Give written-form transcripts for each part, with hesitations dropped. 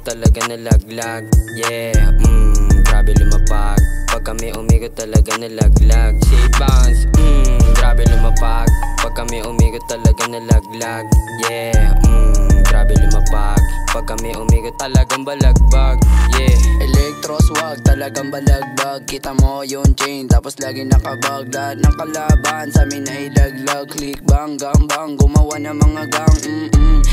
talaga nalaglag. Yeah, grabe lumapag. Pag kami umigot talaga nalaglag. Say bounce, grabe lumapag. Pag kami umigot talaga nalaglag. Yeah, grabe lumapag. Pag kami umigot talagang balagbag. Yeah, Electro swag, talagang balagbag. Kita mo yung chain, tapos lagi nakabag. Lahat ng kalaban sa amin ay laglag. Click bang, gang bang, gumawa ng mga gang.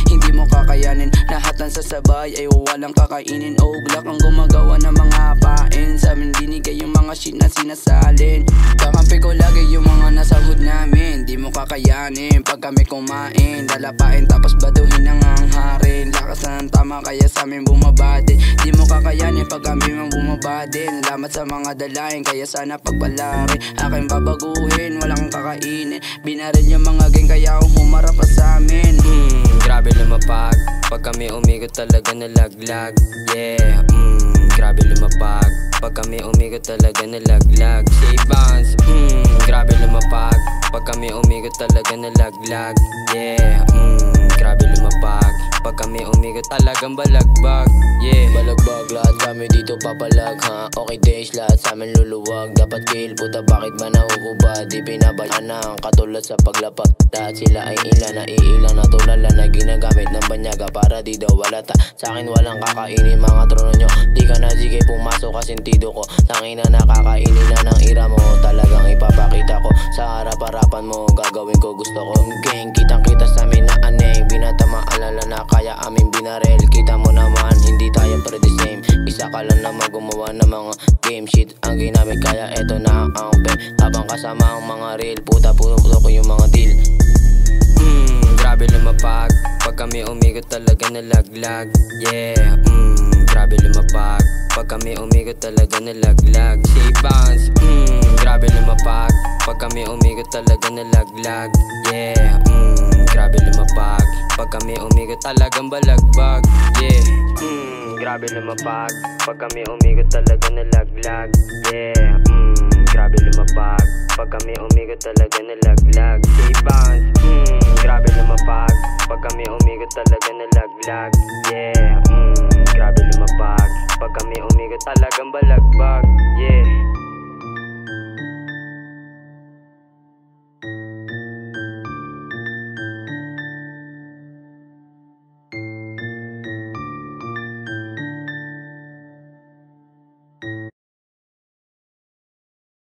Hindi mo kakayanin, lahat ng sasabay ay walang kakainin. Uglak ang gumagawa ng mga pain. Sa amin binigay yung mga shit na sinasalin. Kakampi ko lagi yung mga nasa hood namin. Di mo kakayanin pag kami kumain. Lalapain tapos baduhin ang hangharin. Lakas ng tama kaya sa amin bumabati. Di mo kakayanin pag kami mang bumabadin. Lamat sa mga dalahin kaya sana pagpalari. Aking babaguhin, walang kakainin. Binaril yung mga gang kaya humarap pa sa amin. Grabe lumapag. Pag kami umigot talaga nalaglag. Yeah, grabe lumapag. Pag kami umigot talaga nalaglag. Say bounce, grabe lumapag. Pag kami umigot talaga nalaglag. Yeah, grabe lumapag. Pag kami umigot talagang balagbag. Yeah, balagbag, lahat kami dito papalag ha. Okay days, lahat sa amin luluwag. Dapat kill, puta bakit ba nahuhubad? Di pinabayaan na ang katulad sa paglapag. Lahat sila ay ilan na iilang na tulala na ginagamit ng banyaga para di daw walata. Sa akin walang kakainin mga trono nyo. Di ka na sige pumasok ka sentido ko. Tangina nakakainin na ng ira mo. Talagang ipapakita ko sa harap-harapan mo. Gagawin ko gusto ko gang. Kitang kita sa amin na aneng. Binatama alala na kaya aming binarel. Kita mo naman hindi tayo pre the same. Isa ka lang naman gumawa ng mga game shit ang ginamit kaya eto na ang pay. Habang kasama ang mga real puta puto ko yung mga deal. Grabe lumapag. Pag kami umigot talaga nalaglag. Yeah, grabe lumapag. Pag kami umigot talaga nalaglag. Say bounce, grabe lumapag. Pag kami umigot talaga nalaglag. Yeah, grabe lumapag. Pag kami umigot talagang balagbag. Yeah, grabe lumapag. Pag kami umigot talaga nalaglag. Yeah, grabe lumapag. Pag kami umigot talaga nalaglag. Say bounce, grabe lumapag. Pag kami umigot talaga nalaglag. Yeah, grabe lumapag. Pag kami umigot talagang balagbag. Yeah.